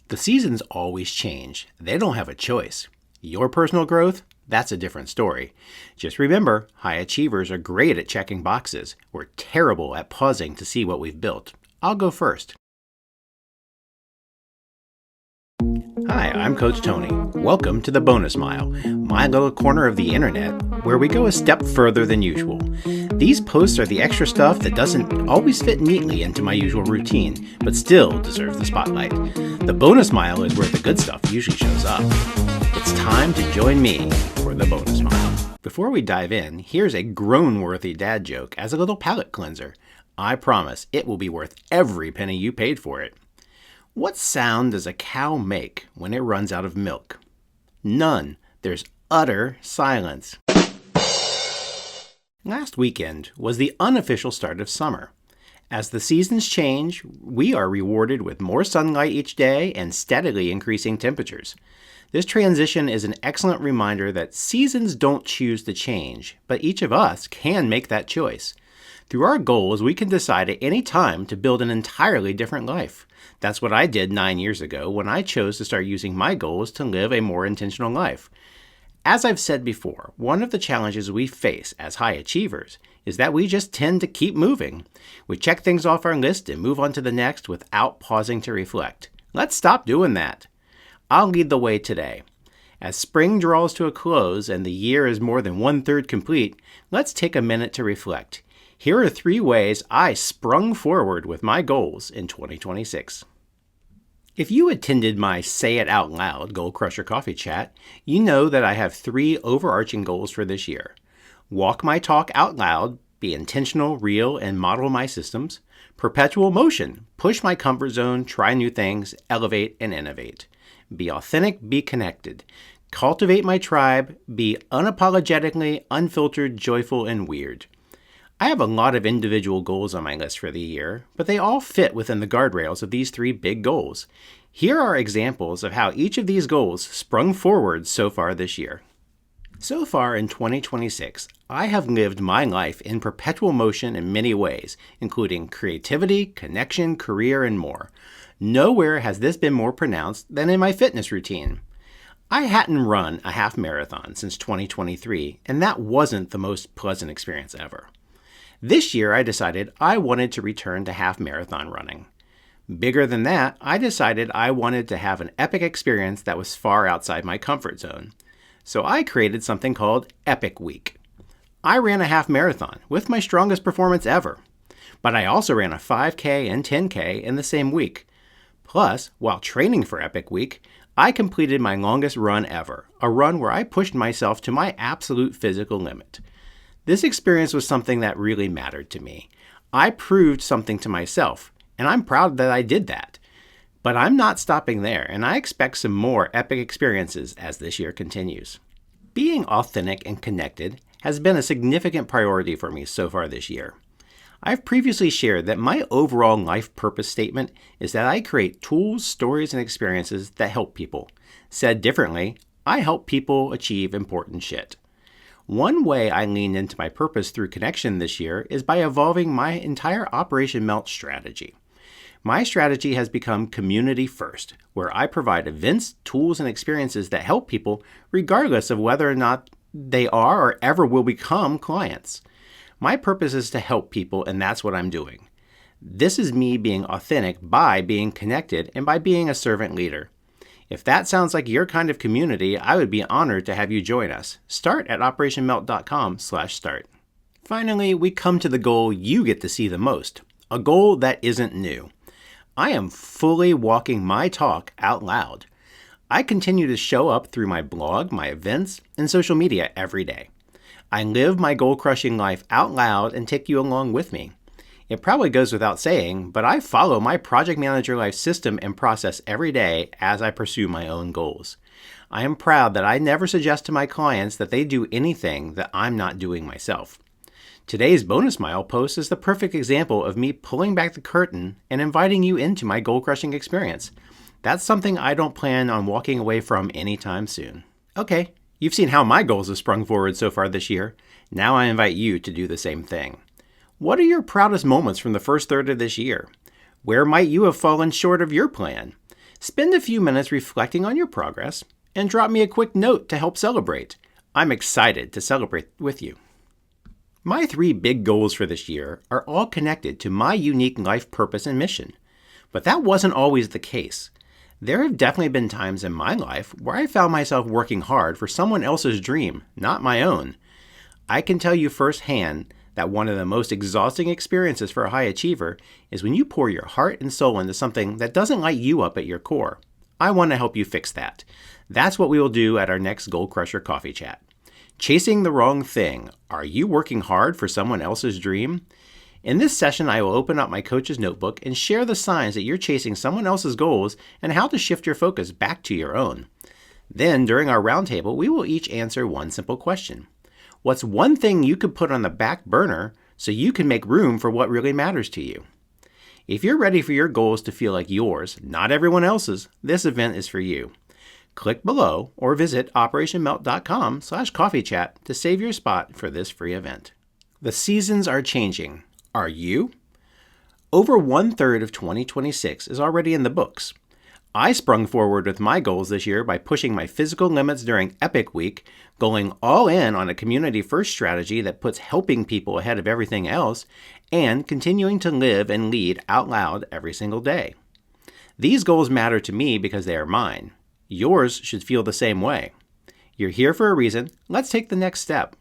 The seasons always change. They don't have a choice. Your personal growth? That's a different story. Just remember, high achievers are great at checking boxes. We're terrible at pausing to see what we've built. I'll go first. Hi, I'm Coach Tony. Welcome to the Bonus Mile, my little corner of the internet where we go a step further than usual. These posts are the extra stuff that doesn't always fit neatly into my usual routine, but still deserves the spotlight. The Bonus Mile is where the good stuff usually shows up. It's time to join me for the Bonus Mile. Before we dive in, here's a groan-worthy dad joke as a little palate cleanser. I promise it will be worth every penny you paid for it. What sound does a cow make when it runs out of milk? None. There's utter silence. Last weekend was the unofficial start of summer. As the seasons change, we are rewarded with more sunlight each day and steadily increasing temperatures. This transition is an excellent reminder that seasons don't choose to change, but each of us can make that choice. Through our goals, we can decide at any time to build an entirely different life. That's what I did 9 years ago when I chose to start using my goals to live a more intentional life. As I've said before, one of the challenges we face as high achievers is that we just tend to keep moving. We check things off our list and move on to the next without pausing to reflect. Let's stop doing that. I'll lead the way today. As spring draws to a close and the year is more than 1/3 complete, let's take a minute to reflect. Here are 3 ways I sprung forward with my goals in 2026. If you attended my Say It Out Loud Goal Crusher Coffee Chat, you know that I have 3 overarching goals for this year. Walk my talk out loud, be intentional, real, and model my systems. Perpetual motion, push my comfort zone, try new things, elevate, and innovate. Be authentic, be connected. Cultivate my tribe, be unapologetically, unfiltered, joyful, and weird. I have a lot of individual goals on my list for the year, but they all fit within the guardrails of these 3 big goals. Here are examples of how each of these goals sprung forward so far this year. So far in 2026, I have lived my life in perpetual motion in many ways, including creativity, connection, career, and more. Nowhere has this been more pronounced than in my fitness routine. I hadn't run a half marathon since 2023, and that wasn't the most pleasant experience ever. This year, I decided I wanted to return to half marathon running. Bigger than that, I decided I wanted to have an epic experience that was far outside my comfort zone. So I created something called Epic Week. I ran a half marathon with my strongest performance ever, but I also ran a 5K and 10K in the same week. Plus, while training for Epic Week, I completed my longest run ever, a run where I pushed myself to my absolute physical limit. This experience was something that really mattered to me. I proved something to myself, and I'm proud that I did that. But I'm not stopping there, and I expect some more epic experiences as this year continues. Being authentic and connected has been a significant priority for me so far this year. I've previously shared that my overall life purpose statement is that I create tools, stories, and experiences that help people. Said differently, I help people achieve important shit. One way I leaned into my purpose through connection this year is by evolving my entire Operation Melt strategy. My strategy has become community first, where I provide events, tools, and experiences that help people regardless of whether or not they are or ever will become clients. My purpose is to help people, and that's what I'm doing. This is me being authentic by being connected and by being a servant leader. If that sounds like your kind of community, I would be honored to have you join us. Start at operationmelt.com/start. Finally, we come to the goal you get to see the most, a goal that isn't new. I am fully walking my talk out loud. I continue to show up through my blog, my events, and social media every day. I live my goal-crushing life out loud and take you along with me. It probably goes without saying, but I follow my project manager life system and process every day as I pursue my own goals. I am proud that I never suggest to my clients that they do anything that I'm not doing myself. Today's Bonus Mile post is the perfect example of me pulling back the curtain and inviting you into my goal-crushing experience. That's something I don't plan on walking away from anytime soon. Okay, you've seen how my goals have sprung forward so far this year. Now I invite you to do the same thing. What are your proudest moments from the first third of this year? Where might you have fallen short of your plan? Spend a few minutes reflecting on your progress and drop me a quick note to help celebrate. I'm excited to celebrate with you. My 3 big goals for this year are all connected to my unique life purpose and mission. But that wasn't always the case. There have definitely been times in my life where I found myself working hard for someone else's dream, not my own. I can tell you firsthand that one of the most exhausting experiences for a high achiever is when you pour your heart and soul into something that doesn't light you up at your core. I want to help you fix that. That's what we will do at our next Goal Crusher Coffee Chat. Chasing the wrong thing. Are you working hard for someone else's dream? In this session, I will open up my coach's notebook and share the signs that you're chasing someone else's goals and how to shift your focus back to your own. Then, during our roundtable, we will each answer one simple question. What's one thing you could put on the back burner so you can make room for what really matters to you? If you're ready for your goals to feel like yours, not everyone else's, this event is for you. Click below or visit operationmelt.com/coffeechat to save your spot for this free event. The seasons are changing. Are you? Over 1/3 of 2026 is already in the books. I sprung forward with my goals this year by pushing my physical limits during Epic Week, going all in on a community-first strategy that puts helping people ahead of everything else, and continuing to live and lead out loud every single day. These goals matter to me because they are mine. Yours should feel the same way. You're here for a reason. Let's take the next step.